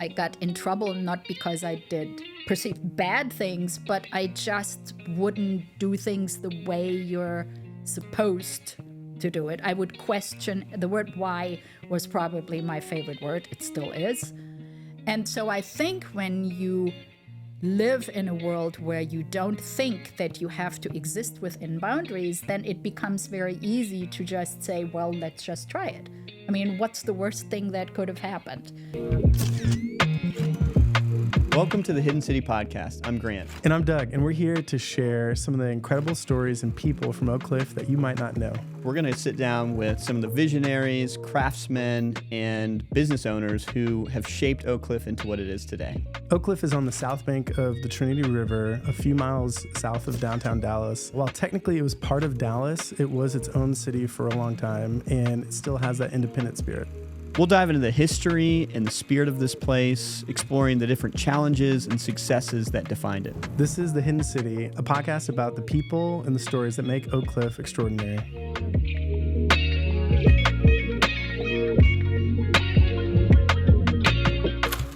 I got in trouble not because I did perceived bad things, but I just wouldn't do things the way you're supposed to do it. I would question, the word why was probably my favorite word. It still is. And so I think when you live in a world where you don't think that you have to exist within boundaries, then it becomes very easy to just say, well, let's just try it. I mean, what's the worst thing that could have happened? Welcome to the Hidden City Podcast. I'm Grant. And I'm Doug, and we're here to share some of the incredible stories and people from Oak Cliff that you might not know. We're going to sit down with some of the visionaries, craftsmen, and business owners who have shaped Oak Cliff into what it is today. Oak Cliff is on the south bank of the Trinity River, a few miles south of downtown Dallas. While technically it was part of Dallas, it was its own city for a long time, and it still has that independent spirit. We'll dive into the history and the spirit of this place, exploring the different challenges and successes that defined it. This is The Hidden City, a podcast about the people and the stories that make Oak Cliff extraordinary.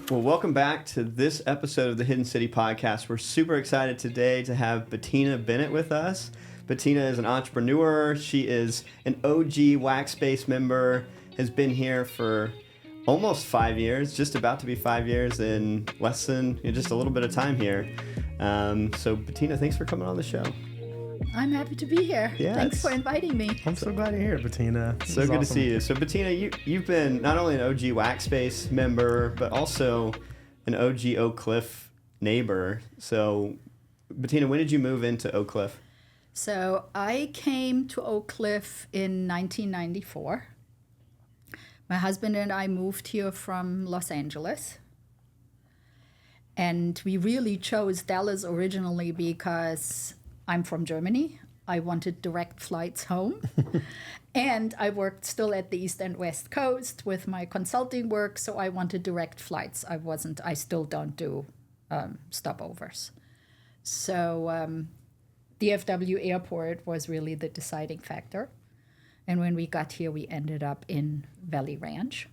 Well, welcome back to this episode of the Hidden City Podcast. We're super excited today to have Bettina Bennett with us. Bettina is an entrepreneur. She is an OG Wax Space member, has been here for almost 5 years, just about to be 5 years in less than just a little bit of time here. So Bettina, thanks for coming on the show. I'm happy to be here. Yes. Thanks for inviting me. I'm so glad you're here, Bettina. So good to see you. So Bettina, you've been not only an OG Wax Space member, but also an OG Oak Cliff neighbor. So Bettina, when did you move into Oak Cliff? So I came to Oak Cliff in 1994. My husband and I moved here from Los Angeles. And we really chose Dallas originally because I'm from Germany. I wanted direct flights home. And I worked still at the East and West Coast with my consulting work, so I wanted direct flights. I still don't do stopovers. So DFW Airport was really the deciding factor. And when we got here, we ended up in Valley Ranch.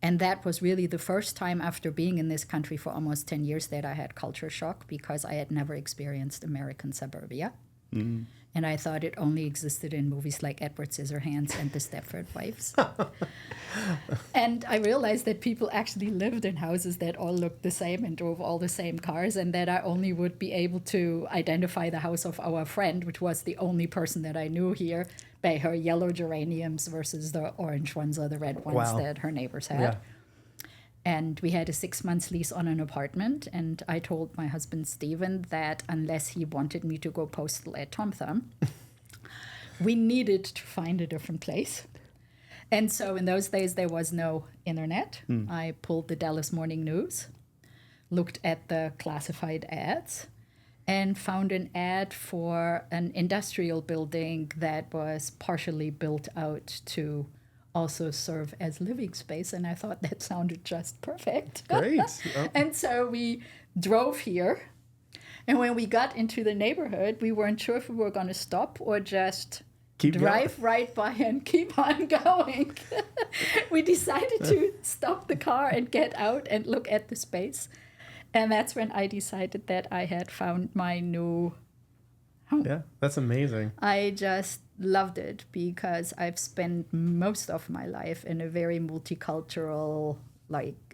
And that was really the first time after being in this country for almost 10 years that I had culture shock because I had never experienced American suburbia. Mm. And I thought it only existed in movies like Edward Scissorhands and The Stepford Wives. And I realized that people actually lived in houses that all looked the same and drove all the same cars, and that I only would be able to identify the house of our friend, which was the only person that I knew here, by her yellow geraniums versus the orange ones or the red ones that her neighbors had. Yeah. And we had a 6-month lease on an apartment, and I told my husband, Steven, that unless he wanted me to go postal at Tom Thumb, we needed to find a different place. And so in those days, there was no internet. I pulled the Dallas Morning News, looked at the classified ads, and found an ad for an industrial building that was partially built out to also serve as living space, and I thought that sounded just perfect. Great. Oh. And so we drove here, and when we got into the neighborhood, we weren't sure if we were going to stop or just drive right by and keep on going. We decided to stop the car and get out and look at the space, and that's when I decided that I had found my new home. Yeah, that's amazing. I just loved it because I've spent most of my life in a very multicultural,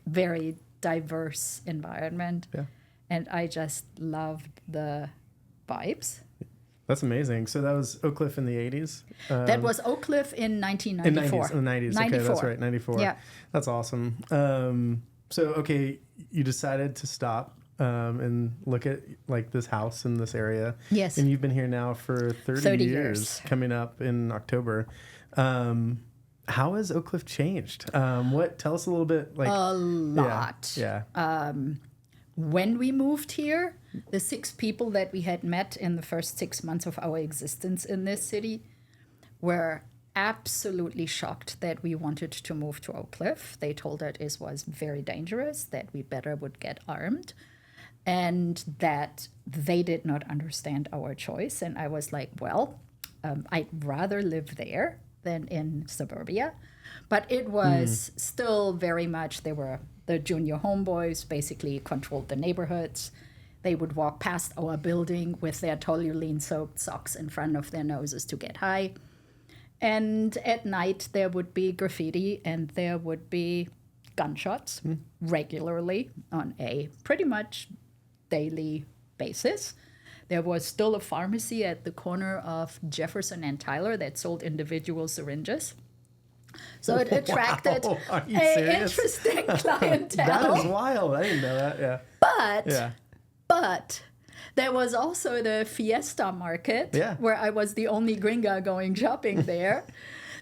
very diverse environment. Yeah. And I just loved the vibes. That's amazing. So that was Oak Cliff in the 80s? That was Oak Cliff in 1994. In the 90s. 94. Okay, that's right, 94. Yeah. That's awesome. You decided to stop and look at this house in this area. Yes. And you've been here now for 30 years, coming up in October. How has Oak Cliff changed? Tell us a little bit. A lot. Yeah. When we moved here, the 6 people that we had met in the first 6 months of our existence in this city were absolutely shocked that we wanted to move to Oak Cliff. They told us it was very dangerous, that we better would get armed, and that they did not understand our choice. And I was like, well, I'd rather live there than in suburbia. But it was still very much, there were The junior homeboys basically controlled the neighborhoods. They would walk past our building with their toluene-soaked socks in front of their noses to get high. And at night, there would be graffiti and there would be gunshots regularly on a pretty much daily basis. There was still a pharmacy at the corner of Jefferson and Tyler that sold individual syringes. So it attracted Wow, an interesting clientele. That is wild. I didn't know that. Yeah. But there was also the Fiesta Market, where I was the only gringa going shopping there,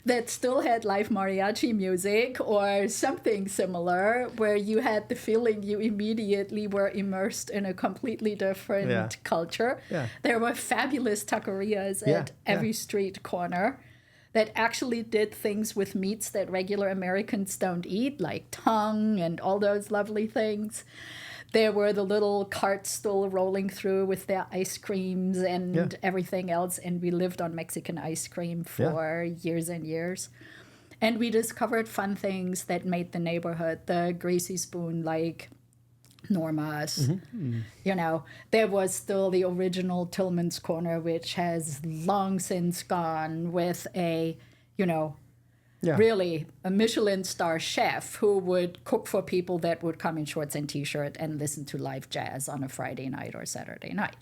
that still had live mariachi music or something similar, where you had the feeling you immediately were immersed in a completely different culture. Yeah. There were fabulous taquerias at every street corner that actually did things with meats that regular Americans don't eat, like tongue and all those lovely things. There were the little carts still rolling through with their ice creams and everything else. And we lived on Mexican ice cream for years and years. And we discovered fun things that made the neighborhood, the greasy spoon, like Norma's. You know, there was still the original Tillman's Corner, which has long since gone, with a, you know, really a Michelin star chef who would cook for people that would come in shorts and t-shirt and listen to live jazz on a Friday night or Saturday night.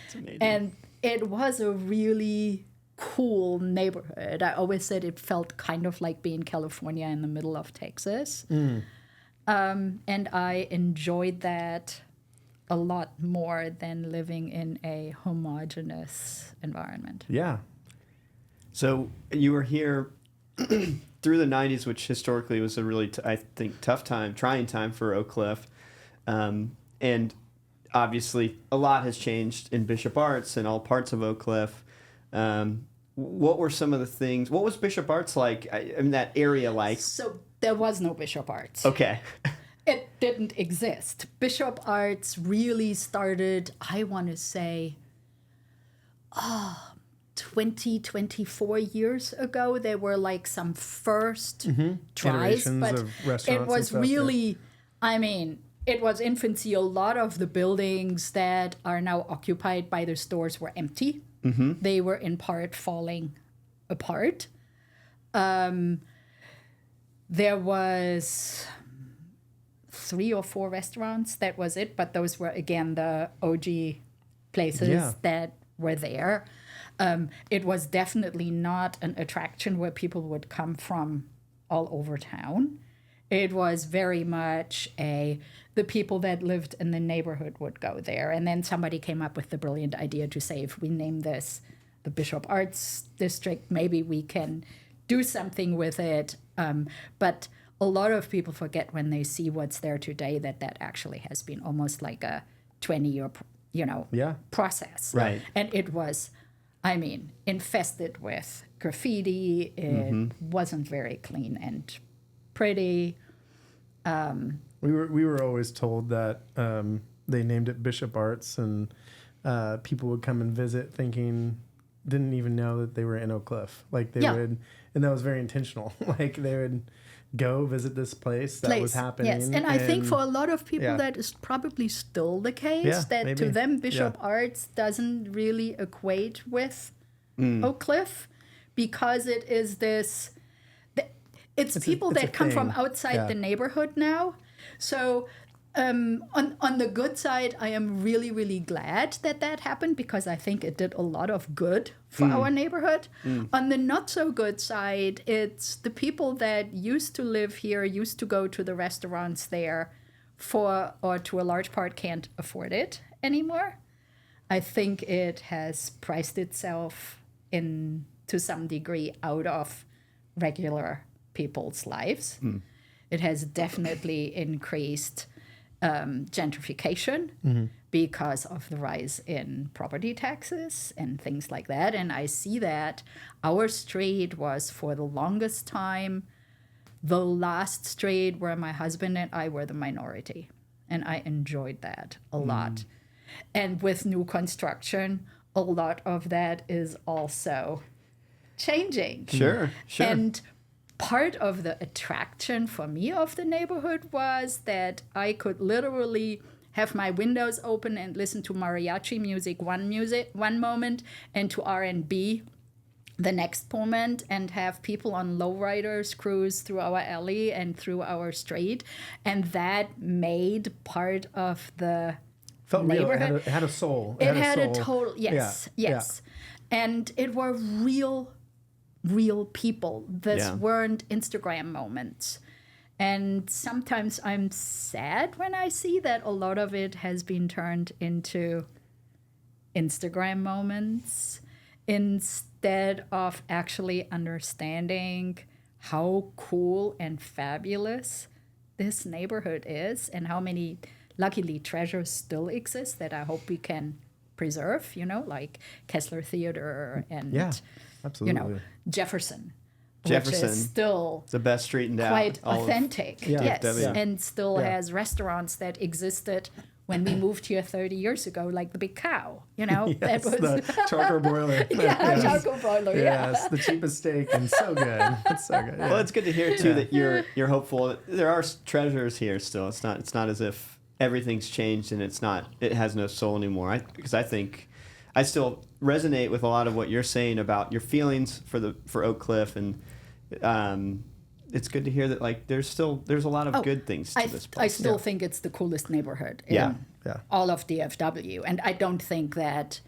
That's amazing. And it was a really cool neighborhood. I always said it felt kind of like being California in the middle of Texas. And I enjoyed that a lot more than living in a homogenous environment. Yeah. So you were here through the 90s, which historically was a really, I think, tough time, trying time for Oak Cliff. And obviously, a lot has changed in Bishop Arts and all parts of Oak Cliff. What were some of the things? What was Bishop Arts like in that area like? So there was no Bishop Arts. Okay. It didn't exist. Bishop Arts really started, I want to say, 24 years ago. There were like some first tries, Iterations but of restaurants it was and stuff, really, I mean, it was infancy. A lot of the buildings that are now occupied by the stores were empty. They were in part falling apart. There was 3 or 4 restaurants. That was it. But those were, again, the OG places that were there. It was definitely not an attraction where people would come from all over town. It was very much the people that lived in the neighborhood would go there. And then somebody came up with the brilliant idea to say, if we name this the Bishop Arts District, maybe we can do something with it. But a lot of people forget when they see what's there today that actually has been almost like a 20-year, process. Right. And it was, I mean, infested with graffiti. It wasn't very clean and pretty. We were always told that they named it Bishop Arts, and people would come and visit thinking, didn't even know that they were in Oak Cliff. Like they would, and that was very intentional. Like they would go visit this place that was happening. Yes, and I think for a lot of people that is probably still the case, that maybe. to them Bishop Arts doesn't really equate with Oak Cliff, because it is this, it's people that come from outside the neighborhood now. So on the good side, I am really, really glad that happened, because I think it did a lot of good for our neighborhood. On the not so good side, it's the people that used to live here, used to go to the restaurants there or to a large part can't afford it anymore. I think it has priced itself in, to some degree, out of regular people's lives. It has definitely increased gentrification because of the rise in property taxes and things like that. And I see that our street was, for the longest time, the last street where my husband and I were the minority. And I enjoyed that a lot. And with new construction, a lot of that is also changing. Sure. And part of the attraction for me of the neighborhood was that I could literally have my windows open and listen to mariachi music one moment, and to R&B the next moment, and have people on lowriders cruise through our alley and through our street. And that made part of the Felt real. neighborhood. It had a soul. It had a soul. total, yes. And it were real people. This weren't Instagram moments. And sometimes I'm sad when I see that a lot of it has been turned into Instagram moments instead of actually understanding how cool and fabulous this neighborhood is, and how many, luckily, treasures still exist that I hope we can preserve, like Kessler Theater and, absolutely. Jefferson. Jefferson. Which is still It's the best street in quite all of authentic. Yeah. Yes, Yeah. and still has restaurants that existed when we moved here 30 years ago, like the Big Cow, Yes, that was the charcoal broiler. charcoal broiler, Yes, the cheapest steak, and so good. It's so good. Yeah. Well, it's good to hear too that you're hopeful. There are treasures here still. It's not as if everything's changed and it has no soul anymore. Because I think I still resonate with a lot of what you're saying about your feelings for Oak Cliff, and it's good to hear that there's a lot of good things to this place. I still think it's the coolest neighborhood in Yeah. all of DFW, and I don't think that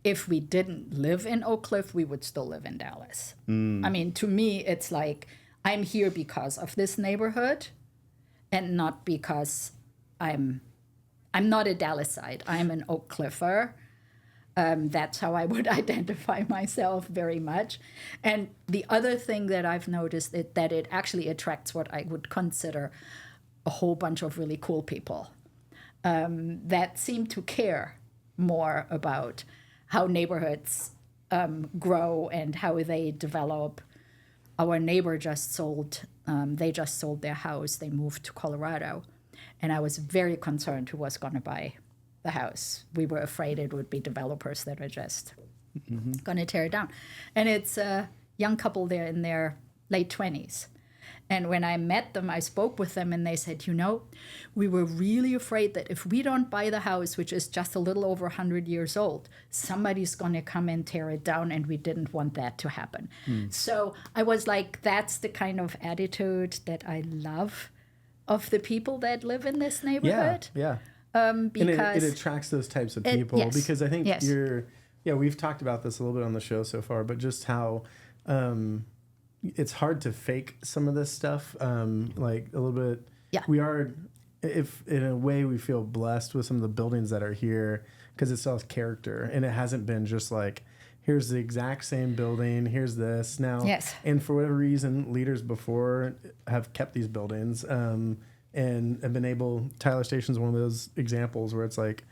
if we didn't live in Oak Cliff, we would still live in Dallas. I mean, to me, it's like I'm here because of this neighborhood, and not because I'm not a Dallasite. I'm an Oak Cliffer. That's how I would identify myself very much. And the other thing that I've noticed is that it actually attracts what I would consider a whole bunch of really cool people that seem to care more about how neighborhoods grow and how they develop. Our neighbor just sold their house. They moved to Colorado. And I was very concerned who was going to buy the house. We were afraid it would be developers that are just going to tear it down. And it's a young couple there in their late 20s. And when I met them, I spoke with them, and they said, we were really afraid that if we don't buy the house, which is just a little over 100 years old, somebody's going to come and tear it down, and we didn't want that to happen. So I was like, that's the kind of attitude that I love of the people that live in this neighborhood. Yeah. Because and it attracts those types of people, because I think we've talked about this a little bit on the show so far, but just how it's hard to fake some of this stuff. Like a little bit, we are, if in a way we feel blessed with some of the buildings that are here, because it still has character, and it hasn't been just like, here's the exact same building, here's this now. Yes. And for whatever reason, leaders before have kept these buildings. And have been able, Tyler Station's one of those examples where it's like,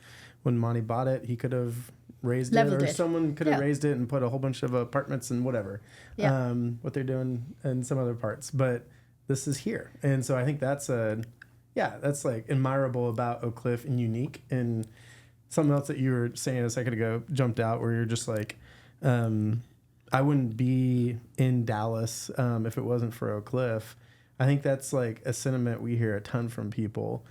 when Monty bought it, he could have raised Leveled it, or it. someone could have raised it and put a whole bunch of apartments and whatever, what they're doing in some other parts. But this is here. And so I think that's like admirable about Oak Cliff and unique. And something else that you were saying a second ago jumped out, where you're just like, I wouldn't be in Dallas if it wasn't for Oak Cliff. I think that's like a sentiment we hear a ton from people,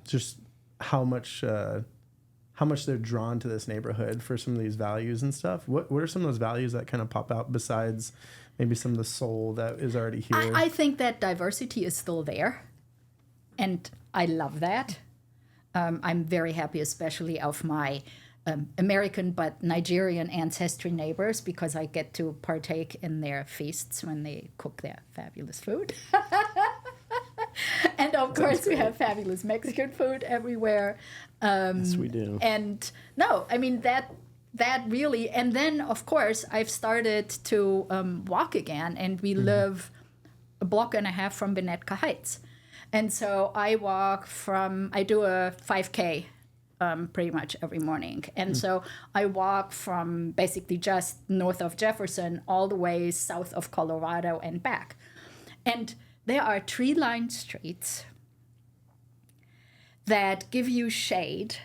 just how much they're drawn to this neighborhood for some of these values and stuff. What are some of those values that kind of pop out besides maybe some of the soul that is already here? I think that diversity is still there, and I love that. I'm very happy, especially of my American but Nigerian ancestry neighbors, because I get to partake in their feasts when they cook their fabulous food. And of course, we have fabulous Mexican food everywhere. Yes, we do. And no, I mean, that really, and then of course, I've started to walk again, and we live a block and a half from Benetka Heights. And so I do a 5K pretty much every morning. And so I walk from basically just north of Jefferson all the way south of Colorado and back. And there are tree-lined streets that give you shade.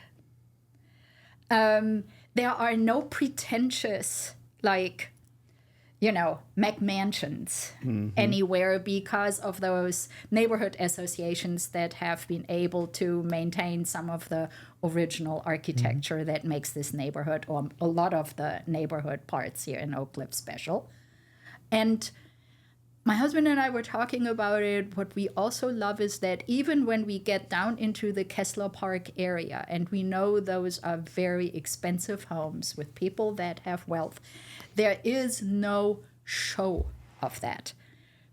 There are no pretentious, McMansions anywhere because of those neighborhood associations that have been able to maintain some of the original architecture that makes this neighborhood, or a lot of the neighborhood parts here in Oak Cliff, special. And my husband and I were talking about it. What we also love is that even when we get down into the Kessler Park area, and we know those are very expensive homes with people that have wealth, there is no show of that.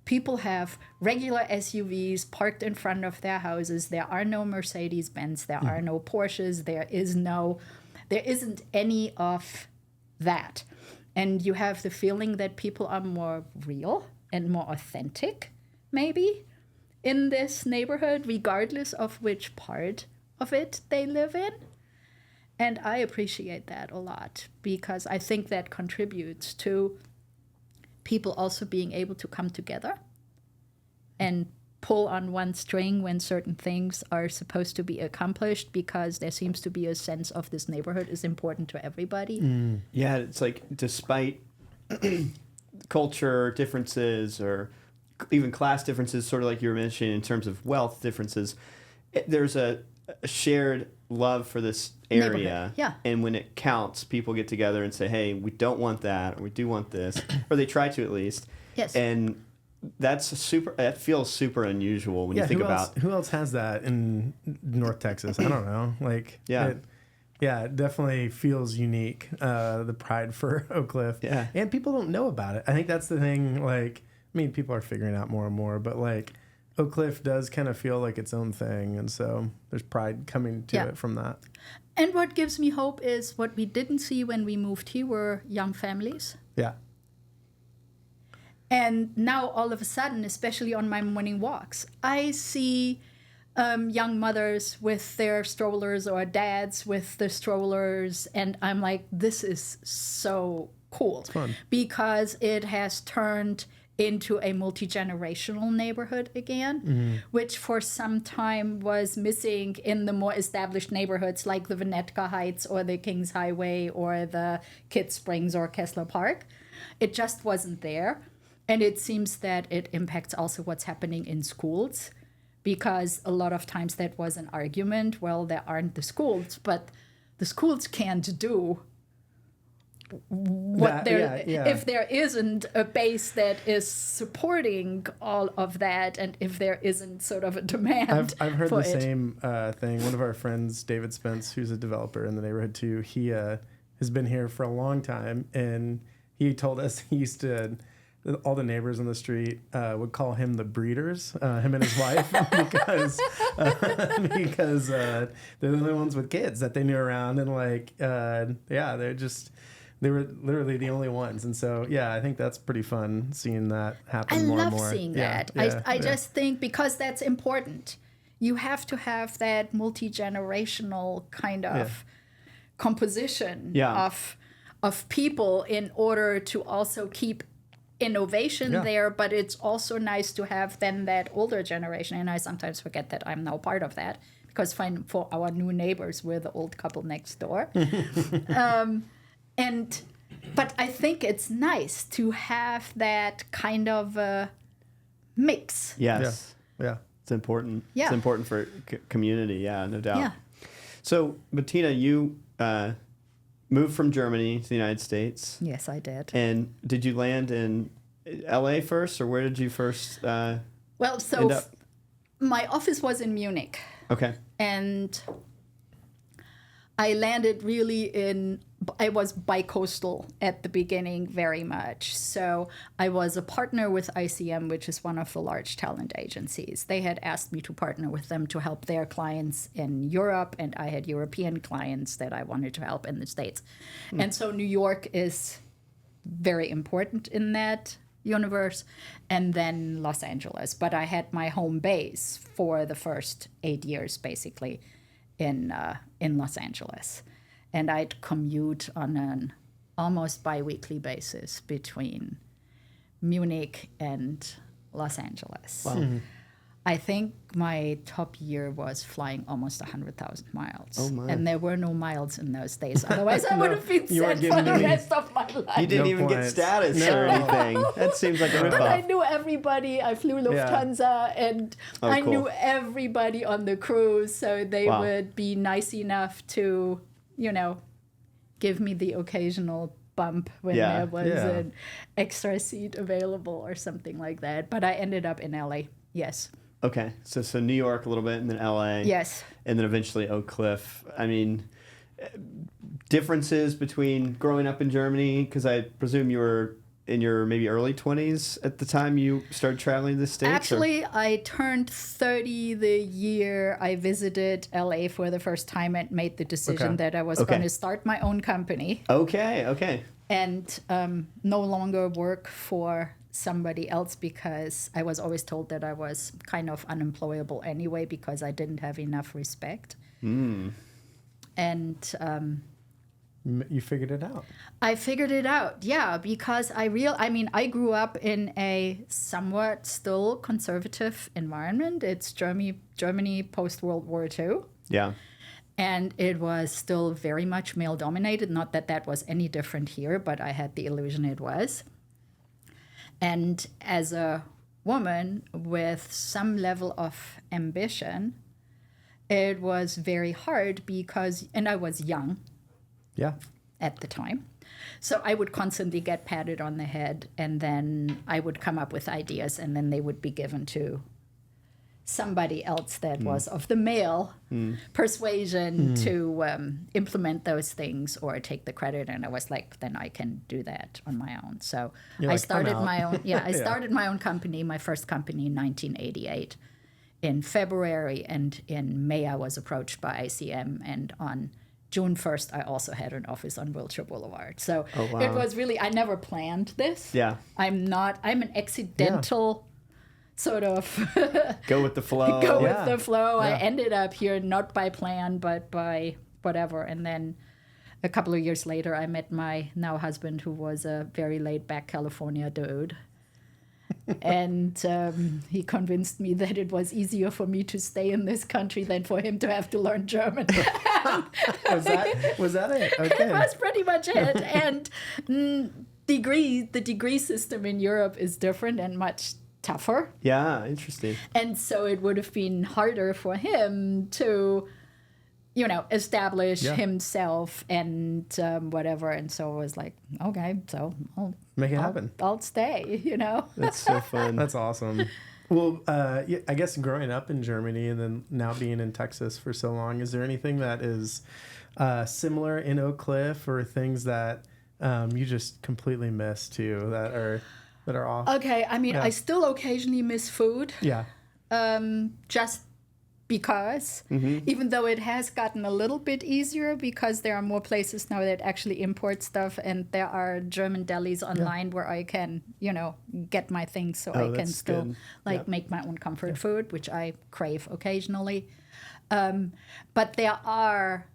People have regular SUVs parked in front of their houses. There are no Mercedes-Benz. There are no Porsches. There isn't any of that. And you have the feeling that people are more real and more authentic, maybe, in this neighborhood, regardless of which part of it they live in. And I appreciate that a lot, because I think that contributes to people also being able to come together and pull on one string when certain things are supposed to be accomplished, because there seems to be a sense of this neighborhood is important to everybody. Yeah, it's like despite culture differences or even class differences, sort of like you were mentioning in terms of wealth differences, there's a shared love for this area. Yeah. And when it counts, people get together and say, hey, we don't want that, or we do want this, or they try to at least. Yes. And that feels super unusual when you think about who else has that in North Texas? I don't know. Like, yeah. It definitely feels unique. The pride for Oak Cliff. Yeah. And people don't know about it. I think that's the thing. Like, I mean, people are figuring out more and more, but like, Oak Cliff does kind of feel like its own thing. And so there's pride coming to it from that. And what gives me hope is what we didn't see when we moved here were young families. Yeah. And now all of a sudden, especially on my morning walks, I see young mothers with their strollers or dads with the strollers. And I'm like, this is so cool. It's fun. Because it has turned into a multi-generational neighborhood again, which for some time was missing in the more established neighborhoods like the Winnetka Heights or the Kings Highway or the Kidd Springs or Kessler Park. It just wasn't there. And it seems that it impacts also what's happening in schools, because a lot of times that was an argument. Well, there aren't the schools, but the schools can't do what if there isn't a base that is supporting all of that, and if there isn't sort of a demand. I've heard for the it. same thing. One of our friends, David Spence, who's a developer in the neighborhood too, he has been here for a long time, and he told us he used to, all the neighbors on the street would call him the breeders, him and his wife, because they're the only ones with kids that they knew around, and they were literally the only ones. And so, I think that's pretty fun seeing that happen more and more. I love seeing that. I just think because that's important. You have to have that multi-generational kind of composition of people in order to also keep innovation there. But it's also nice to have then that older generation. And I sometimes forget that I'm now part of that, because for our new neighbors, we're the old couple next door. But I think it's nice to have that kind of mix. Yes. Yeah. It's important. Yeah. It's important for community. Yeah, no doubt. Yeah. So, Bettina, you moved from Germany to the United States. Yes, I did. And did you land in LA first, or where did you first end up? My office was in Munich. Okay. And I landed I was bi-coastal at the beginning very much. So I was a partner with ICM, which is one of the large talent agencies. They had asked me to partner with them to help their clients in Europe, and I had European clients that I wanted to help in the States. And so New York is very important in that universe, and then Los Angeles. But I had my home base for the first 8 years, basically, in Los Angeles. And I'd commute on an almost bi-weekly basis between Munich and Los Angeles. Wow. I think my top year was flying almost 100,000 miles. Oh, my. And there were no miles in those days. Otherwise, I would have been you weren't set for getting the any. rest of my life. You didn't No even get points. status No. or anything. That seems like a But I ripoff. knew everybody. I flew Lufthansa, and Oh, I cool. knew everybody on the cruise. So they Wow. would be nice enough to, give me the occasional bump when Yeah. there was Yeah. an extra seat available or something like that. But I ended up in LA. Yes. Okay, so New York a little bit, and then LA. Yes. And then eventually Oak Cliff. I mean, differences between growing up in Germany, because I presume you were in your maybe early 20s at the time you started traveling the States? Actually, I turned 30 the year I visited LA for the first time and made the decision Okay. that I was Okay. going to start my own company Okay. and no longer work for somebody else, because I was always told that I was kind of unemployable anyway because I didn't have enough respect. And You figured it out. I figured it out, yeah, because I grew up in a somewhat still conservative environment. It's Germany post-World War II. Yeah. And it was still very much male-dominated. Not that that was any different here, but I had the illusion it was. And as a woman with some level of ambition, it was very hard and I was young Yeah. at the time. So I would constantly get patted on the head, and then I would come up with ideas, and then they would be given to somebody else that was of the male persuasion to implement those things or take the credit. And I was like, then I can do that on my own. So You're I like, started "I'm out." my own. Yeah, I started my own company, my first company in 1988. In February and in May, I was approached by ICM, and on June 1st, I also had an office on Wilshire Boulevard. So wow. it was really, I never planned this. Yeah. I'm an accidental sort of Go with the flow. go Yeah. with the flow. I Yeah. ended up here not by plan, but by whatever. And then a couple of years later, I met my now husband, who was a very laid back California dude. And he convinced me that it was easier for me to stay in this country than for him to have to learn German. Was that it? Okay. That's pretty much it. And the degree system in Europe is different and much tougher. Yeah, interesting. And so it would have been harder for him to, establish Yeah. himself and whatever. And so I was like, okay, so Make it happen. I'll stay, That's so fun. That's awesome. Well, yeah, I guess growing up in Germany and then now being in Texas for so long, is there anything that is similar in Oak Cliff, or things that you just completely miss too that are off? Okay, I mean, Yeah. I still occasionally miss food. Yeah. Just because, even though it has gotten a little bit easier because there are more places now that actually import stuff, and there are German delis online where I can, get my things, so I can that's still good. make my own comfort food, which I crave occasionally. But there are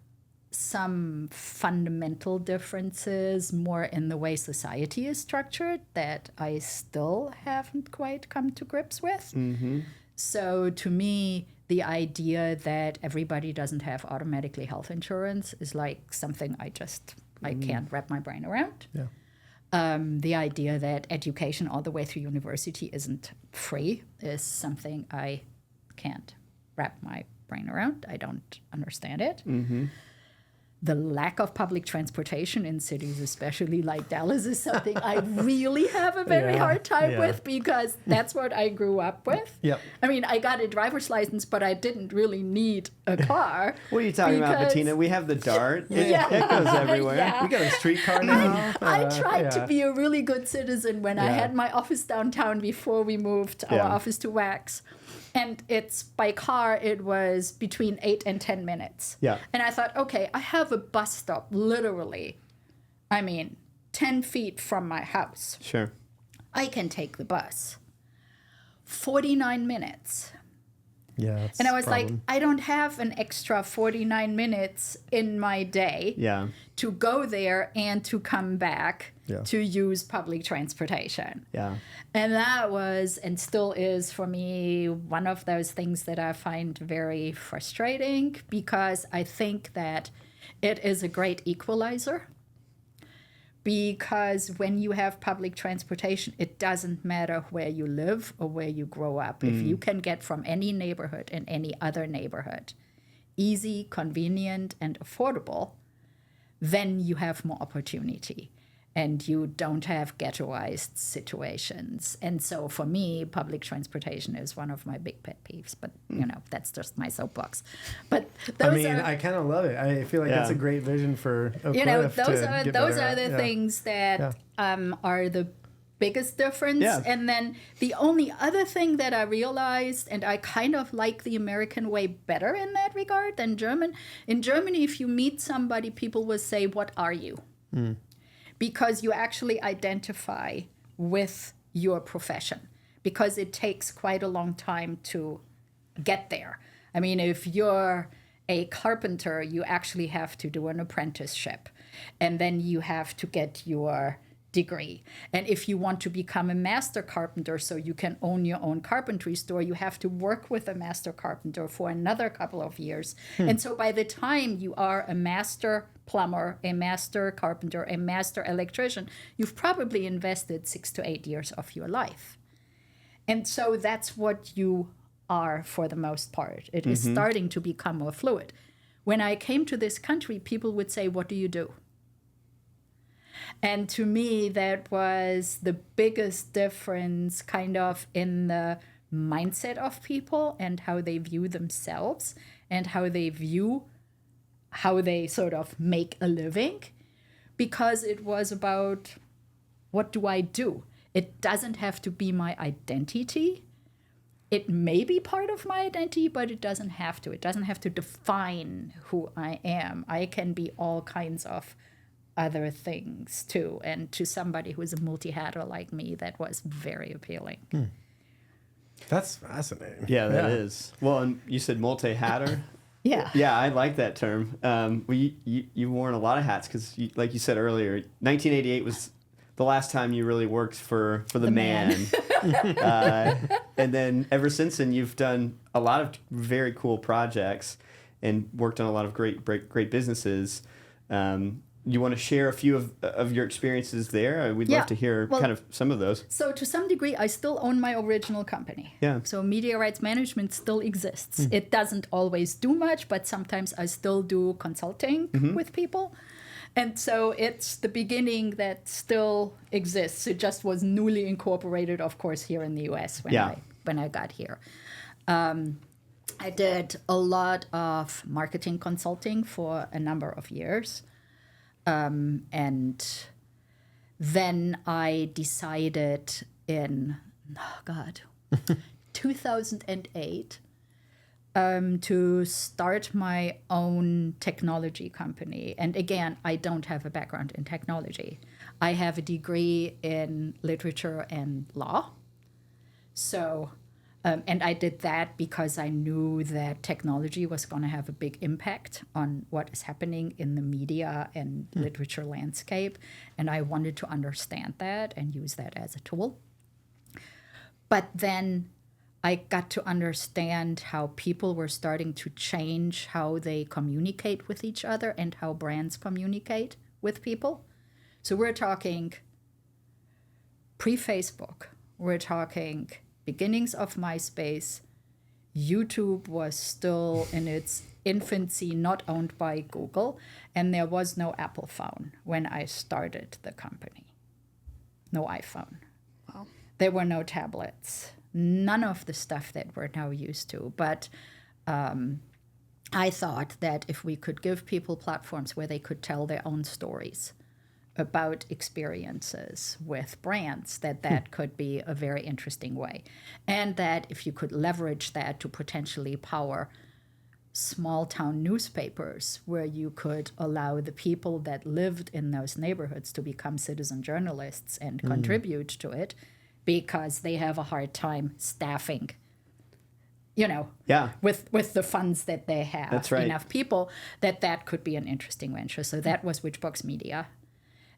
some fundamental differences more in the way society is structured that I still haven't quite come to grips with. So to me, the idea that everybody doesn't have automatically health insurance is like something I can't wrap my brain around. Yeah. The idea that education all the way through university isn't free is something I can't wrap my brain around. I don't understand it. The lack of public transportation in cities, especially like Dallas, is something I really have a very hard time with, because that's what I grew up with. Yep. I mean, I got a driver's license, but I didn't really need a car. What are you talking about, because- Bettina? We have the Dart. Yeah. It goes everywhere. Yeah. We got a streetcar now. I tried yeah. to be a really good citizen when I Yeah. had my office downtown before we moved our Yeah. office to Wax. And it's by car, it was between 8 and 10 minutes. Yeah. And I thought, okay, I have a bus stop literally, 10 feet from my house. Sure. I can take the bus. 49 minutes. Yeah. That's And I was a like, problem. I don't have an extra 49 minutes in my day Yeah. to go there and to come back Yeah. to use public transportation. Yeah. And that was and still is for me one of those things that I find very frustrating, because I think that it is a great equalizer. Because when you have public transportation, it doesn't matter where you live or where you grow up. If you can get from any neighborhood in any other neighborhood easy, convenient, and affordable, then you have more opportunity and you don't have ghettoized situations. And so for me, public transportation is one of my big pet peeves, but that's just my soapbox. But I those mean, are, I kind of love it. I feel like that's a great vision for Oak Cliff those to are get those better are the at. things that are the biggest difference. Yeah. And then the only other thing that I realized, and I kind of like the American way better in that regard than German. In Germany, if you meet somebody, people will say, "What are you?" Because you actually identify with your profession, because it takes quite a long time to get there. I mean, if you're a carpenter, you actually have to do an apprenticeship, and then you have to get your degree. And if you want to become a master carpenter so you can own your own carpentry store, you have to work with a master carpenter for another couple of years. And so by the time you are a master plumber, a master carpenter, a master electrician, you've probably invested 6 to 8 years of your life. And so that's what you are for the most part. It is starting to become more fluid. When I came to this country, people would say, "What do you do?" And to me, that was the biggest difference kind of in the mindset of people and how they view themselves and how they sort of make a living, because it was about, what do I do? It doesn't have to be my identity. It may be part of my identity, but it doesn't have to. It doesn't have to define who I am. I can be all kinds of other things too. And to somebody who's a multi-hatter like me, that was very appealing. That's fascinating. Yeah, that is. Well, and you said multi-hatter. Yeah. Yeah, I like that term. Well, you've worn a lot of hats because, like you said earlier, 1988 was the last time you really worked for the man. And then ever since then, you've done a lot of very cool projects and worked on a lot of great businesses. You want to share a few of your experiences there? We'd love to hear kind of some of those. So to some degree, I still own my original company. Yeah. So media rights management still exists. It doesn't always do much, but sometimes I still do consulting with people. And so it's the beginning that still exists. It just was newly incorporated, of course, here in the US when I got here. I did a lot of marketing consulting for a number of years. And then I decided in, 2008 to start my own technology company. And again, I don't have a background in technology. I have a degree in literature and law. So, and I did that because I knew that technology was going to have a big impact on what is happening in the media and literature landscape. And I wanted to understand that and use that as a tool. But then I got to understand how people were starting to change how they communicate with each other and how brands communicate with people. So we're talking pre-Facebook. We're talking beginnings of MySpace. YouTube was still in its infancy, not owned by Google, and there was no Apple phone when I started the company. No iPhone. Wow. There were no tablets. None of the stuff that we're now used to. But I thought that if we could give people platforms where they could tell their own stories about experiences with brands, that could be a very interesting way. And that if you could leverage that to potentially power small town newspapers where you could allow the people that lived in those neighborhoods to become citizen journalists and contribute to it, because they have a hard time staffing with the funds that they have, That's right. enough people, that could be an interesting venture. So that was Witchbox Media.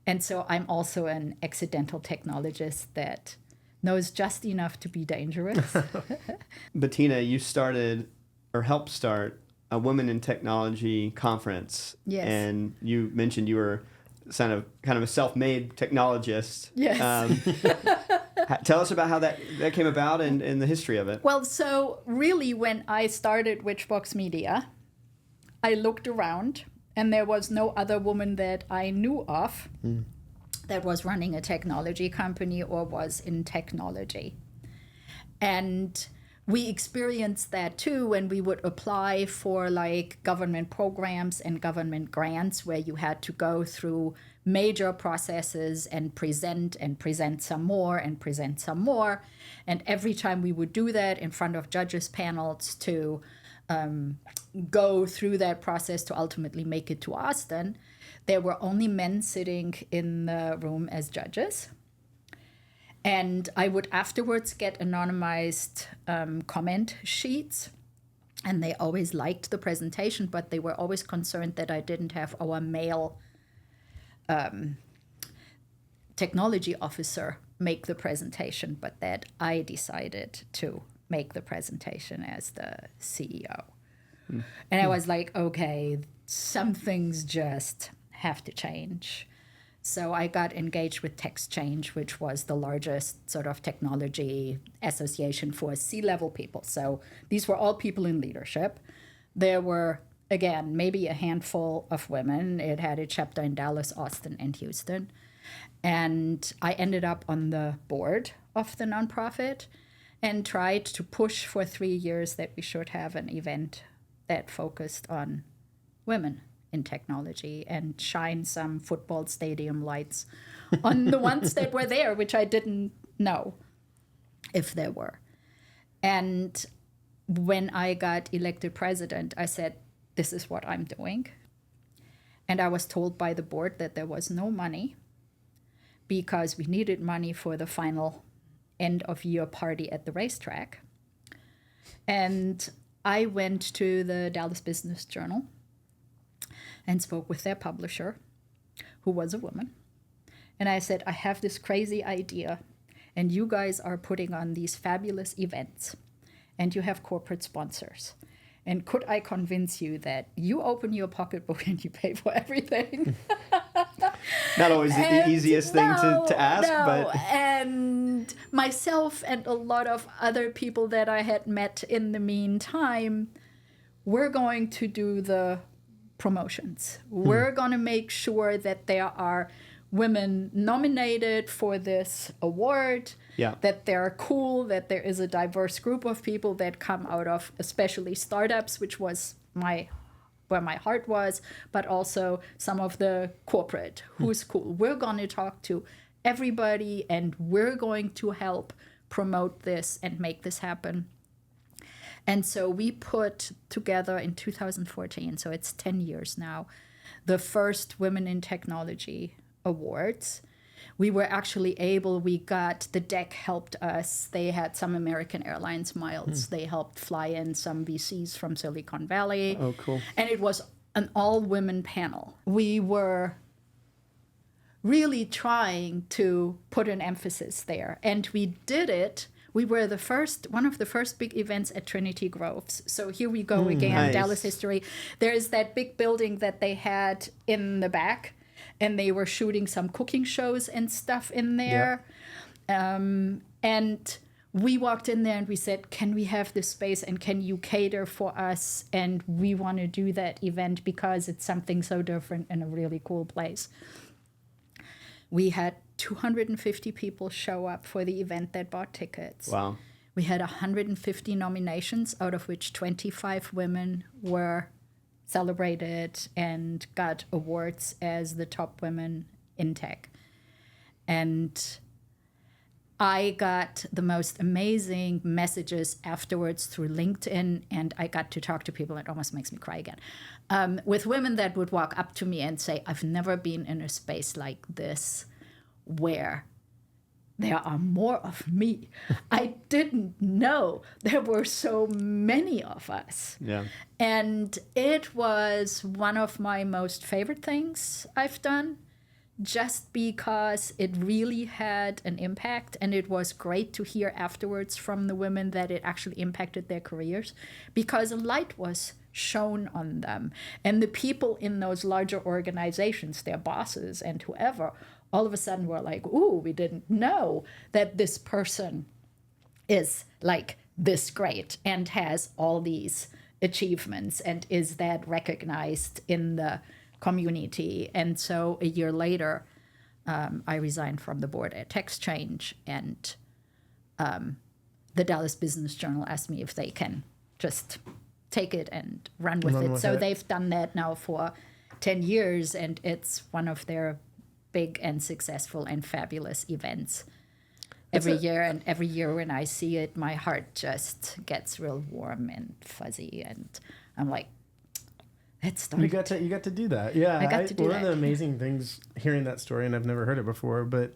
And so I'm also an accidental technologist that knows just enough to be dangerous. Bettina, you started or helped start a Women in Technology conference. Yes. And you mentioned you were kind of a self-made technologist. Yes. Tell us about how that came about and the history of it. Well, so really when I started Witchbox Media, I looked around and there was no other woman that I knew of that was running a technology company or was in technology. And we experienced that too when we would apply for like government programs and government grants where you had to go through major processes and present some more and present some more. And every time we would do that in front of judges panels to go through that process to ultimately make it to Austin, there were only men sitting in the room as judges. And I would afterwards get anonymized comment sheets, and they always liked the presentation, but they were always concerned that I didn't have our male technology officer make the presentation, but that I decided to make the presentation as the CEO. And I was like, okay, some things just have to change. So I got engaged with TechChange, which was the largest sort of technology association for C-level people. So these were all people in leadership. There were, again, maybe a handful of women. It had a chapter in Dallas, Austin, and Houston. And I ended up on the board of the nonprofit and tried to push for 3 years that we should have an event that focused on women in technology and shine some football stadium lights on the ones that were there, which I didn't know if there were. And when I got elected president, I said, this is what I'm doing. And I was told by the board that there was no money because we needed money for the final end of year party at the racetrack. And I went to the Dallas Business Journal and spoke with their publisher, who was a woman. And I said, I have this crazy idea, and you guys are putting on these fabulous events, and you have corporate sponsors. And could I convince you that you open your pocketbook and you pay for everything? Not always the easiest thing to ask, but... And myself and a lot of other people that I had met in the meantime, we're going to do the promotions. We're going to make sure that there are women nominated for this award, that they're cool, that there is a diverse group of people that come out of especially startups, which was where my heart was, but also some of the corporate, who's cool. We're going to talk to everybody and we're going to help promote this and make this happen. And so we put together in 2014, so it's 10 years now, the first Women in Technology Awards. We were actually we got, the deck helped us. They had some American Airlines miles. They helped fly in some VCs from Silicon Valley. Oh, cool. And it was an all-women panel. We were really trying to put an emphasis there. And we did it. We were one of the first big events at Trinity Groves. So here we go again, nice. Dallas history. There is that big building that they had in the back, and they were shooting some cooking shows and stuff in there. And we walked in there and we said, can we have this space and can you cater for us? And we want to do that event because it's something so different in a really cool place. We had 250 people show up for the event that bought tickets. Wow. We had 150 nominations, out of which 25 women were celebrated and got awards as the top women in tech. And I got the most amazing messages afterwards through LinkedIn, and I got to talk to people. It almost makes me cry again. With women that would walk up to me and say, I've never been in a space like this where there are more of me. I didn't know there were so many of us. Yeah. And it was one of my most favorite things I've done, just because it really had an impact. And it was great to hear afterwards from the women that it actually impacted their careers, because a light was shone on them. And the people in those larger organizations, their bosses and whoever, all of a sudden were like, ooh, we didn't know that this person is like this great and has all these achievements and is that recognized in the community. And so a year later, I resigned from the board at TextChange, and the Dallas Business Journal asked me if they can just take it and run with it. So they've done that now for 10 years, and it's one of their big and successful and fabulous events every year. And every year when I see it, my heart just gets real warm and fuzzy, and I'm like, let's start. You got to do that. Yeah, I got to do one that. of the amazing things hearing that story, and I've never heard it before, but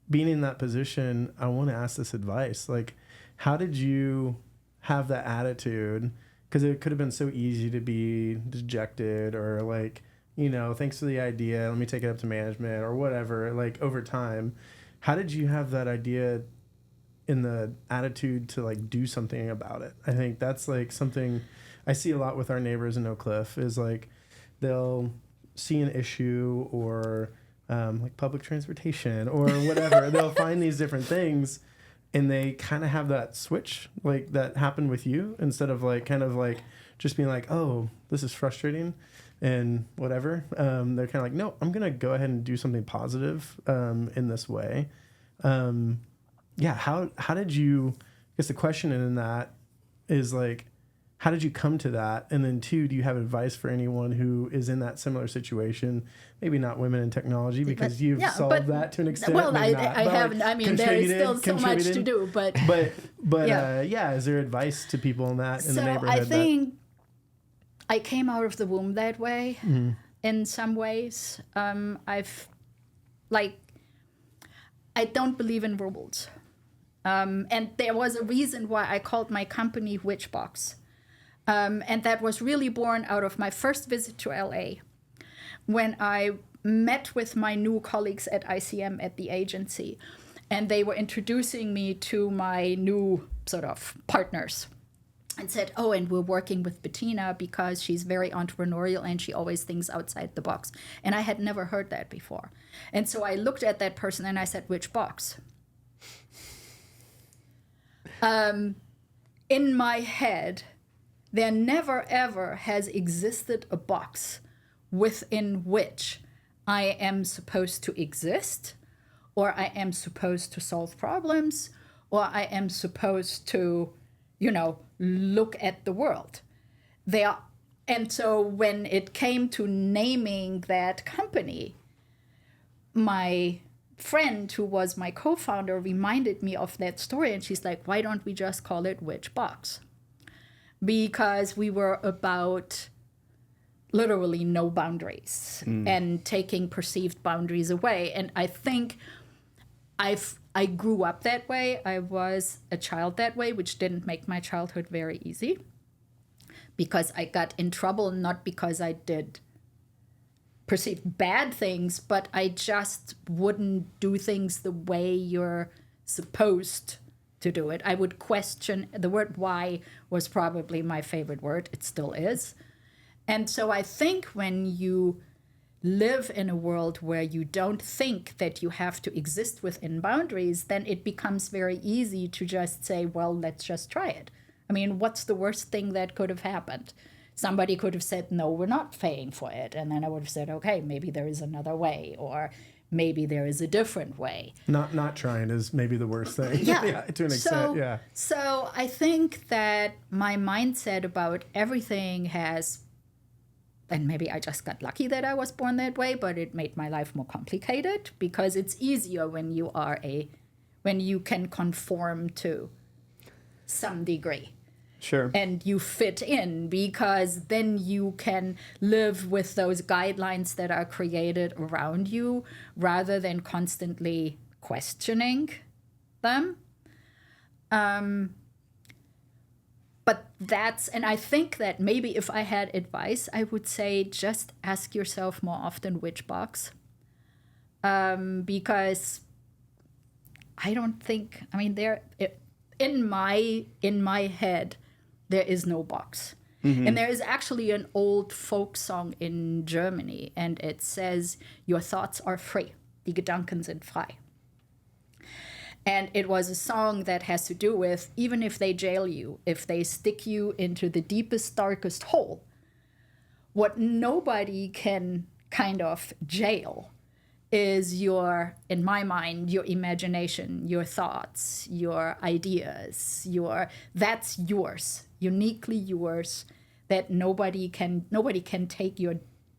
being in that position, I want to ask this advice. Like, how did you have that attitude? Because it could have been so easy to be dejected, or like, you know, thanks for the idea, let me take it up to management or whatever. Like, over time, how did you have that idea in the attitude to like do something about it? I think that's like something I see a lot with our neighbors in Oak Cliff, is like they'll see an issue, or like public transportation or whatever. They'll find these different things, and they kind of have that switch like that happened with you, instead of like kind of like just being like, oh, this is frustrating and whatever. They're kind of like, no, I'm going to go ahead and do something positive in this way. Yeah. How did you, I guess the question in that is like, how did you come to that? And then two, do you have advice for anyone who is in that similar situation? Maybe not women in technology, because you've solved that to an extent. Well, I haven't. Like, I mean, there is still so much to do, but yeah. Is there advice to people in that in the neighborhood? I think I came out of the womb that way. In some ways. I don't believe in rules. And there was a reason why I called my company Witchbox. And that was really born out of my first visit to LA, when I met with my new colleagues at ICM at the agency, and they were introducing me to my new sort of partners, and said, oh, and we're working with Bettina because she's very entrepreneurial and she always thinks outside the box. And I had never heard that before. And so I looked at that person and I said, which box? In my head, there never ever has existed a box within which I am supposed to exist, or I am supposed to solve problems, or I am supposed to, look at the world. And so when it came to naming that company, my friend who was my co-founder reminded me of that story, and she's like, why don't we just call it Witchbox? Because we were about literally no boundaries and taking perceived boundaries away. And I think I grew up that way. I was a child that way, which didn't make my childhood very easy, because I got in trouble, not because I did perceived bad things, but I just wouldn't do things the way you're supposed to do it. I would question. The word why was probably my favorite word. It still is. And so I think when you live in a world where you don't think that you have to exist within boundaries, then it becomes very easy to just say, well, let's just try it. I mean, what's the worst thing that could have happened? Somebody could have said, no, we're not paying for it. And then I would have said, okay, maybe there is another way, or maybe there is a different way. Not trying is maybe the worst thing. Yeah. To an extent, yeah. So I think that my mindset about everything has, and maybe I just got lucky that I was born that way, but it made my life more complicated, because it's easier when you can conform to some degree. Sure. And you fit in, because then you can live with those guidelines that are created around you, rather than constantly questioning them. But and I think that maybe if I had advice, I would say just ask yourself more often which box. Because I don't think, I mean, in my head, there is no box. Mm-hmm. And there is actually an old folk song in Germany, and it says, "Your thoughts are free. Die Gedanken sind frei." And it was a song that has to do with, even if they jail you, if they stick you into the deepest, darkest hole, what nobody can kind of jail is in my mind, your imagination, your thoughts, your ideas, that's yours, uniquely yours, that nobody can take your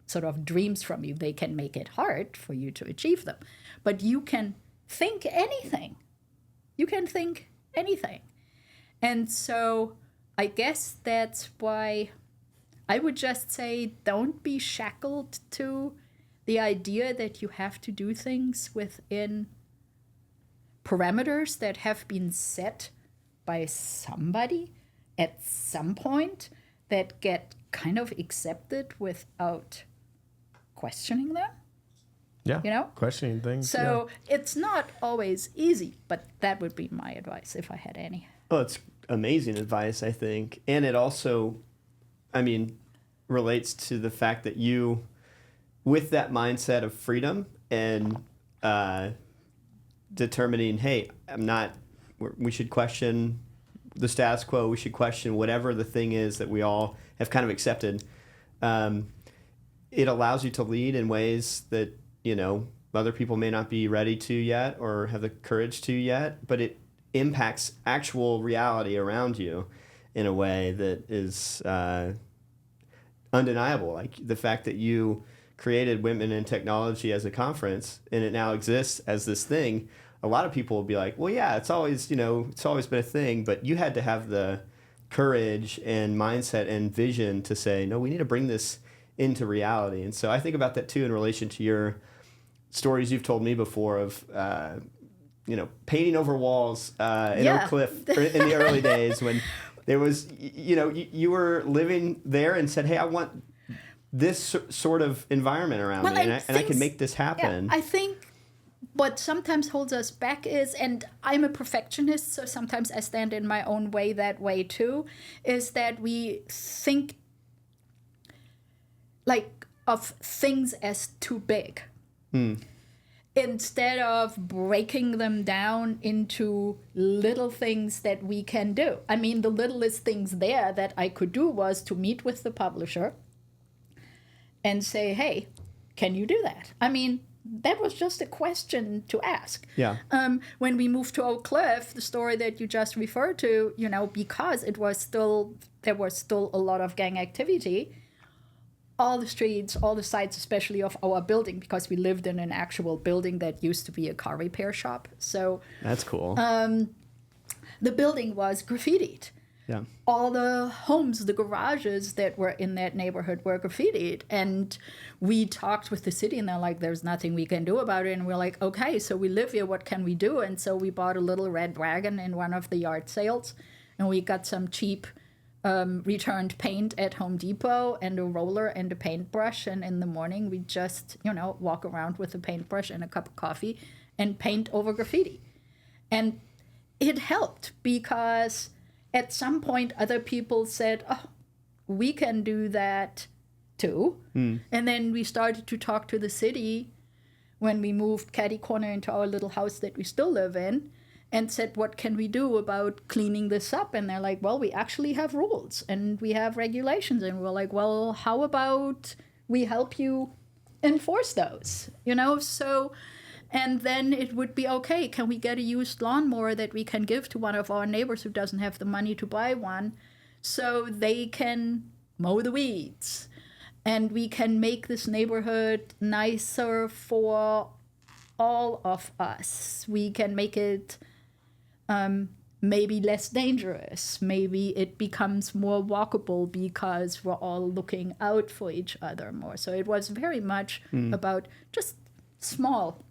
sort of dreams from you. They can make it hard for you to achieve them, but you can think anything. You can think anything. And so I guess that's why I would just say, don't be shackled to the idea that you have to do things within parameters that have been set by somebody at some point that get kind of accepted without questioning them. Yeah, questioning things. So it's not always easy, but that would be my advice if I had any. Well, it's amazing advice, I think. And it also, relates to the fact that you, with that mindset of freedom and determining, hey, we should question the status quo, we should question whatever the thing is that we all have kind of accepted. It allows you to lead in ways that, other people may not be ready to yet or have the courage to yet, but it impacts actual reality around you in a way that is undeniable. Like the fact that you created Women in Technology as a conference and it now exists as this thing, a lot of people will be like, well, yeah, it's always been a thing, but you had to have the courage and mindset and vision to say, no, we need to bring this into reality. And so I think about that too in relation to your stories you've told me before of, painting over walls in Oak Cliff in the early days when there was, you were living there and said, hey, I want this sort of environment around me and I can make this happen. Yeah, I think what sometimes holds us back is, and I'm a perfectionist, so sometimes I stand in my own way that way too, is that we think like of things as too big. Instead of breaking them down into little things that we can do. I mean, the littlest things there that I could do was to meet with the publisher and say, hey, can you do that? I mean, that was just a question to ask. Yeah. When we moved to Oak Cliff, the story that you just referred to, because there was still a lot of gang activity, all the streets, all the sides, especially of our building, because we lived in an actual building that used to be a car repair shop. So that's cool. The building was graffitied. Yeah. All the homes, the garages that were in that neighborhood were graffitied. And we talked with the city and they're like, there's nothing we can do about it. And we're like, okay, so we live here, what can we do? And so we bought a little red wagon in one of the yard sales and we got some cheap returned paint at Home Depot and a roller and a paintbrush. And in the morning, we just, walk around with a paintbrush and a cup of coffee and paint over graffiti. And it helped because at some point, other people said, oh, we can do that too. And then we started to talk to the city when we moved catty corner into our little house that we still live in, and said, what can we do about cleaning this up? And they're like, well, we actually have rules and we have regulations. And we're like, well, how about we help you enforce those? So, and then it would be, okay, can we get a used lawnmower that we can give to one of our neighbors who doesn't have the money to buy one so they can mow the weeds? And we can make this neighborhood nicer for all of us. We can make it maybe less dangerous. Maybe it becomes more walkable because we're all looking out for each other more. So it was very much about just small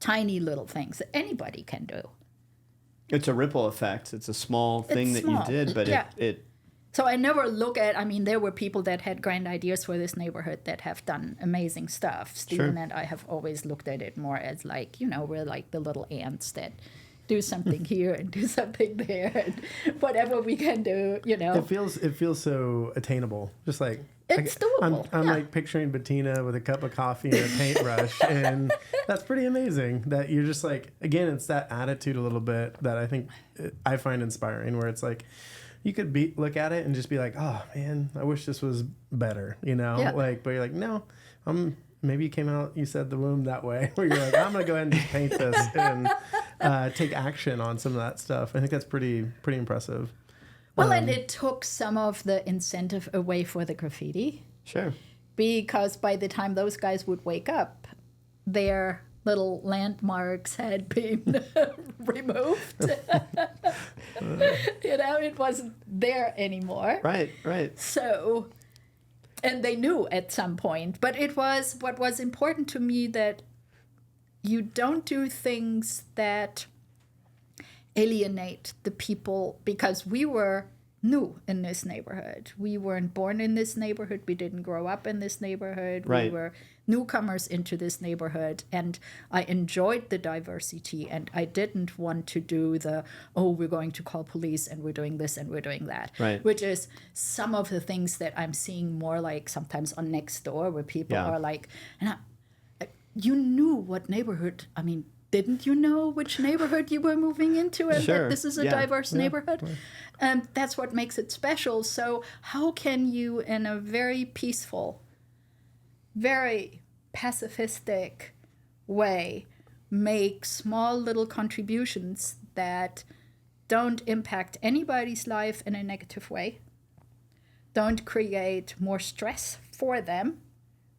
tiny little things that anybody can do. It's a ripple effect. It's a small thing that small. you did, but Yeah. it So I never look at, I mean, there were people that had grand ideas for this neighborhood that have done amazing stuff. Stephen and I have always looked at it more as like, we're like the little ants that do something here and do something there and whatever we can do, It feels so attainable. Just like It's doable. I'm like picturing Bettina with a cup of coffee and a paintbrush, and that's pretty amazing. That you're just like, again, it's that attitude a little bit that I think I find inspiring, where it's like you could look at it and just be like, oh man, I wish this was better, Yeah. like, but you're like, no, maybe you came out, you said the womb that way, where you're like, I'm gonna go ahead and just paint this and take action on some of that stuff. I think that's pretty impressive. Well, and it took some of the incentive away for the graffiti. Sure. Because by the time those guys would wake up, their little landmarks had been removed. It wasn't there anymore. Right. So, and they knew at some point, but what was important to me that you don't do things that alienate the people, because we were new in this neighborhood. We weren't born in this neighborhood. We didn't grow up in this neighborhood. Right. We were newcomers into this neighborhood, and I enjoyed the diversity, and I didn't want to do we're going to call police and we're doing this and we're doing that, Right. which is some of the things that I'm seeing more like sometimes on Nextdoor, where people are like, you knew what neighborhood, didn't you know which neighborhood you were moving into, and Sure. that this is a diverse neighborhood? And that's what makes it special. So how can you, in a very peaceful, very pacifistic way, make small little contributions that don't impact anybody's life in a negative way, don't create more stress for them,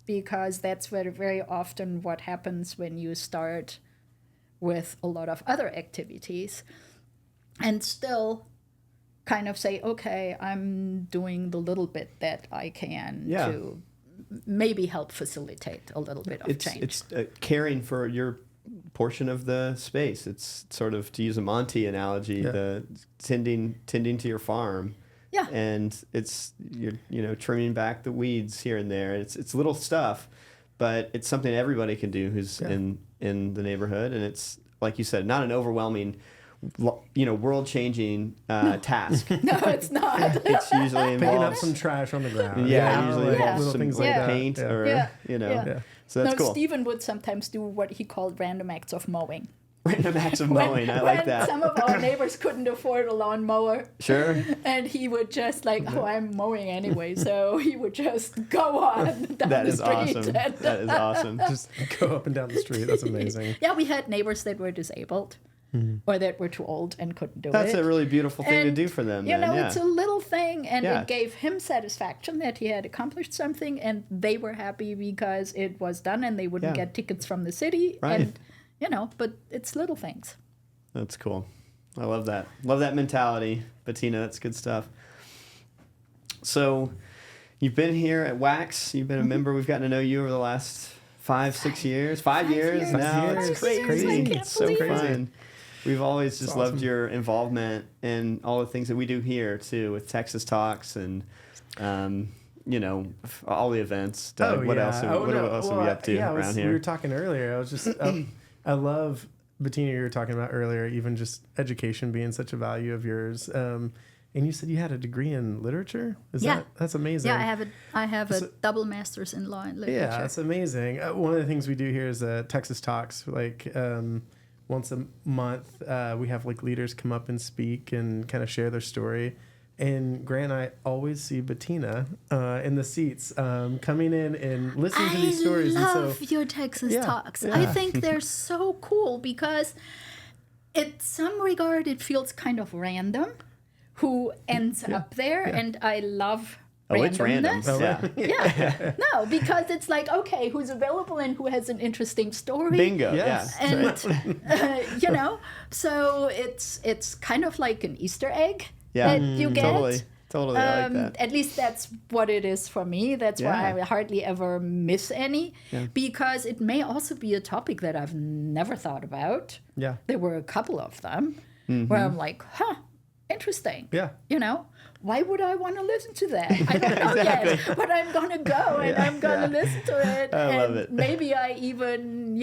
because that's very often what happens when you start with a lot of other activities, and still kind of say, okay, I'm doing the little bit that I can to maybe help facilitate a little bit of change. It's caring for your portion of the space. It's sort of, to use a Monty analogy, the tending to your farm. Yeah. And it's you're trimming back the weeds here and there. It's little stuff, but it's something everybody can do who's in the neighborhood, and it's, like you said, not an overwhelming world-changing task. No, it's not. It's usually involves Picking up some trash on the ground. Yeah, usually involves little some things like that. paint or So that's cool. Stephen would sometimes do what he called random acts of mowing. Random acts of mowing. I like that. Some of our neighbors couldn't afford a lawnmower. Sure. And he would just I'm mowing anyway, so he would just go on down That the is street. awesome. That is awesome. Just go up and down the street. That's amazing. Yeah, we had neighbors that were disabled or that were too old and couldn't do That's it. a really beautiful thing And, to do for them. It's a little thing, and Yeah. it gave him satisfaction that he had accomplished something, and they were happy because it was done, and they wouldn't get tickets from the city. Right. And, but it's little things. That's cool. I love that. Love that mentality, Bettina. That's good stuff. So you've been here at Wax. You've been a member. We've gotten to know you over the last 5-6 years. 5 years now. years. It's 5 years. crazy. I can't It's so believe it. fun. We've always just loved awesome. your involvement in all the things that we do here too, with Texas Talks and all the events. Doug, what else? What else are we up to around here? We were talking earlier. I was just, I love, Bettina, you were talking about earlier, even just education being such a value of yours. And you said you had a degree in literature? That's amazing. Yeah, I have a double master's in law and literature. Yeah, that's amazing. One of the things we do here is Texas Talks. Once a month, we have leaders come up and speak and kind of share their story. And Grant and I always see Bettina in the seats, coming in and listening to these stories. I and love your Texas Talks. yeah. I think they're so cool because in some regard it feels kind of random who ends up there, and I love randomness. It's random. Yeah. No, because it's okay, who's available and who has an interesting story. Bingo. Yes. And so it's kind of like an Easter egg Yeah, that you get. totally. Totally, I like that. At least that's what it is for me. That's why I hardly ever miss any, because it may also be a topic that I've never thought about. Yeah. There were a couple of them where I'm like, interesting. Yeah. You know, why would I want to listen to that? I don't know yet, but I'm going to go and I'm going to listen to it. I and love it. maybe I even,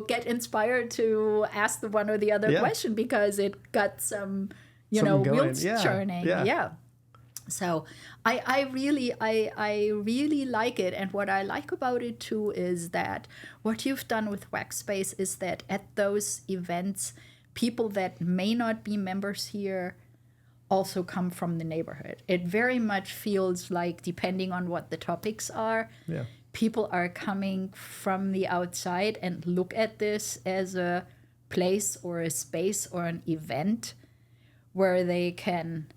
get inspired to ask the one or the other question because it got some, Something going. wheels churning. Yeah. So I really like it. And what I like about it too is that what you've done with Workspace is that at those events, people that may not be members here also come from the neighborhood. It very much feels like, depending on what the topics are, people are coming from the outside and look at this as a place or a space or an event where they can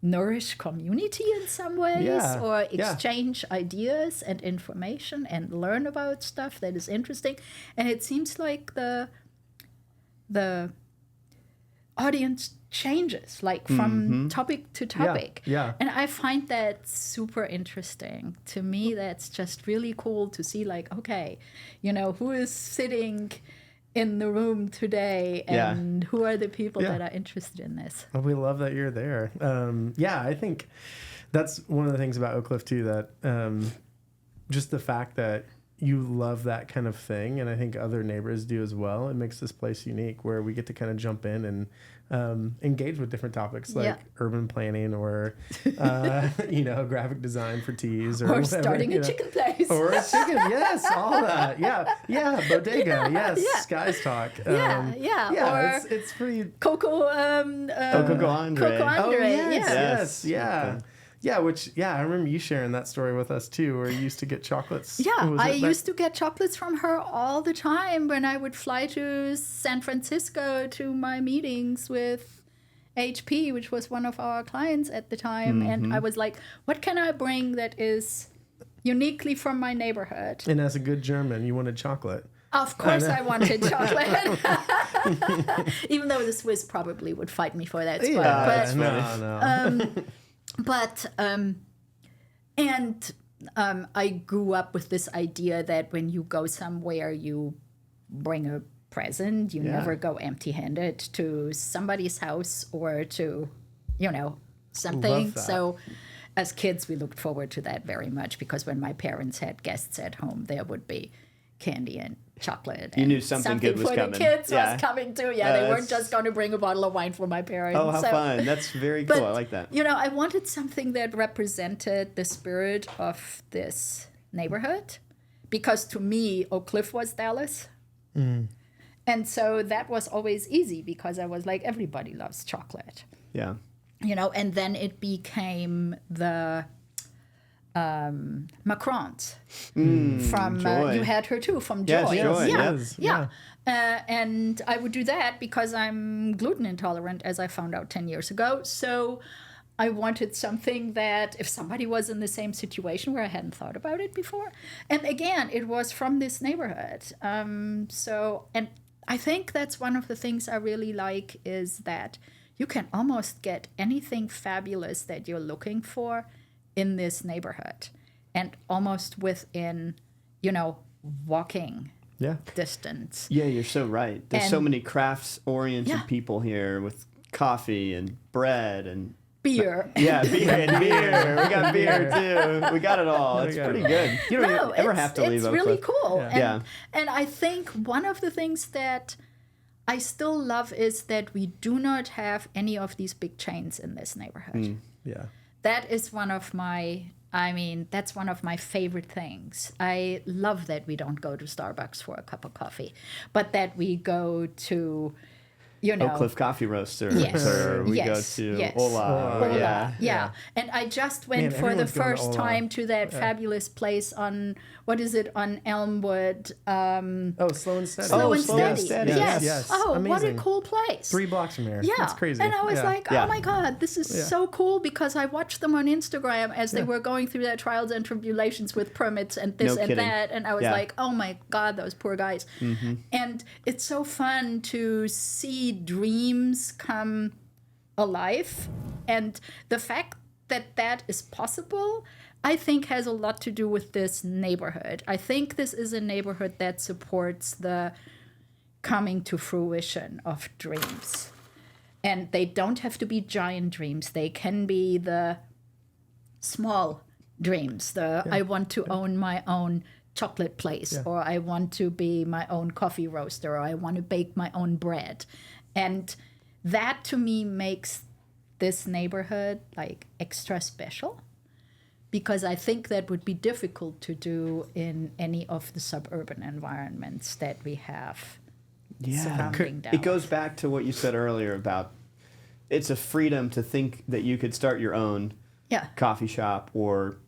nourish community in some ways or exchange ideas and information and learn about stuff that is interesting. And it seems like the audience changes from topic to topic. And I find that super interesting. To me, that's just really cool to see okay, who is sitting in the room today and who are the people that are interested in this. Well, we love that you're there. I think that's one of the things about Oak Cliff too, that just the fact that you love that kind of thing, and I think other neighbors do as well. It makes this place unique where we get to kind of jump in and engage with different topics like urban planning or, graphic design for teas or whatever, starting a chicken place. Or a chicken, yes, all that. Yeah, bodega, yes, Skies Talk. Or it's pretty... Coco Andre. Oh, yes. Yeah, I remember you sharing that story with us too, where you used to get chocolates. Yeah, I used to get chocolates from her all the time when I would fly to San Francisco to my meetings with HP, which was one of our clients at the time. And I was like, what can I bring that is uniquely from my neighborhood? And as a good German, you wanted chocolate. Of course I wanted chocolate. Even though the Swiss probably would fight me for that spot. Yeah, no. But I grew up with this idea that when you go somewhere, you bring a present. You never go empty-handed to somebody's house or to, something. So as kids, we looked forward to that very much because when my parents had guests at home, there would be candy and chocolate. You knew something good was for coming. The kids was coming too. They weren't just going to bring a bottle of wine for my parents. Oh, how fun. That's very cool. I like that. I wanted something that represented the spirit of this neighborhood because to me, Oak Cliff was Dallas. And so that was always easy because I was like, everybody loves chocolate. Yeah. And then it became the Macrons from you had her too from Joy. Yes, Joy. And I would do that because I'm gluten intolerant, as I found out 10 years ago. So I wanted something that if somebody was in the same situation where I hadn't thought about it before, and again, it was from this neighborhood. And I think that's one of the things I really like is that you can almost get anything fabulous that you're looking for in this neighborhood and almost within, walking distance. Yeah, you're so right. There's so many crafts-oriented people here with coffee and bread and... Beer. Yeah, beer and beer. We got beer too. We got it all. It's pretty good. You don't ever have to leave Oak Cliff. It's really cool. Yeah. And I think one of the things that I still love is that we do not have any of these big chains in this neighborhood. Yeah. That is one of my favorite things. I love that we don't go to Starbucks for a cup of coffee, but that we go to, Oak Cliff Coffee Roaster, or we go to Ola. Yeah. And I just went for the first time to that fabulous place on, on Elmwood? Slow and Steady. Slow and Steady. Yes. Oh, amazing. what a cool place. 3 blocks from here. Yeah. That's crazy. And I was like, oh my God, this is so cool because I watched them on Instagram as they were going through their trials and tribulations with permits and this and that. And I was like, oh my God, those poor guys. And it's so fun to see dreams come alive. And the fact that is possible, I think has a lot to do with this neighborhood. I think this is a neighborhood that supports the coming to fruition of dreams. And they don't have to be giant dreams. They can be the small dreams. I want to own my own chocolate place, or I want to be my own coffee roaster, or I want to bake my own bread. And that to me makes this neighborhood like extra special, because I think that would be difficult to do in any of the suburban environments that we have surrounding Dallas. It goes back to what you said earlier about it's a freedom to think that you could start your own coffee shop or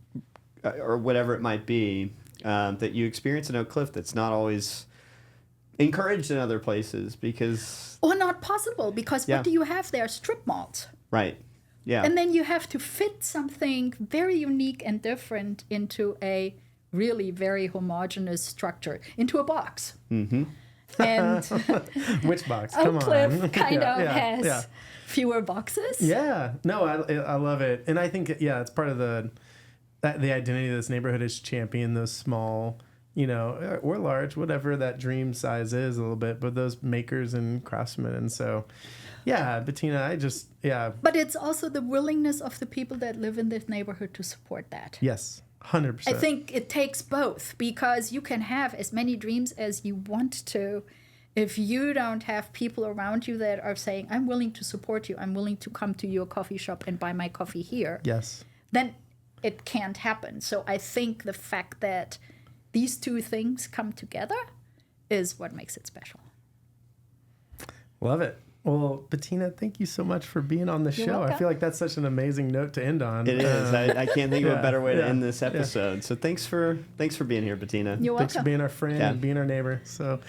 whatever it might be, that you experience in Oak Cliff that's not always encouraged in other places because... Or not possible, because what do you have there? Strip malls. Right. Yeah. And then you have to fit something very unique and different into a really very homogeneous structure, into a box. Mm-hmm. And which box? Oak Come on. Cliff kind of has fewer boxes. Yeah. No, I love it. And I think, it's part of the identity of this neighborhood is champion those small, or large, whatever that dream size is a little bit, but those makers and craftsmen. And so, Bettina, But it's also the willingness of the people that live in this neighborhood to support that. Yes, 100%. I think it takes both, because you can have as many dreams as you want to. If you don't have people around you that are saying, I'm willing to support you, I'm willing to come to your coffee shop and buy my coffee here, then it can't happen. So I think the fact that these two things come together is what makes it special. Love it. Well, Bettina, thank you so much for being on the show. Welcome. I feel like that's such an amazing note to end on. It is. I can't think of a better way to end this episode. So thanks for being here, Bettina. You're welcome. Thanks for being our friend and being our neighbor. So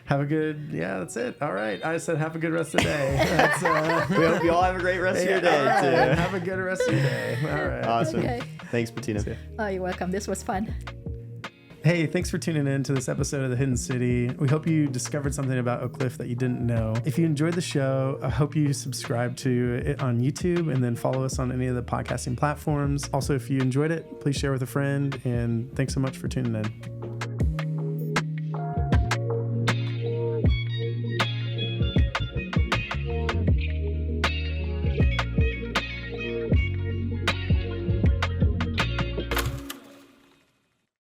have a good, that's it. All right. I said have a good rest of the day. We hope you all have a great rest of your day, too. Have a good rest of your day. All right. Awesome. Okay. Thanks, Bettina. Oh, you're welcome. This was fun. Hey, thanks for tuning in to this episode of The Hidden City. We hope you discovered something about Oak Cliff that you didn't know. If you enjoyed the show, I hope you subscribe to it on YouTube and then follow us on any of the podcasting platforms. Also, if you enjoyed it, please share with a friend. And thanks so much for tuning in.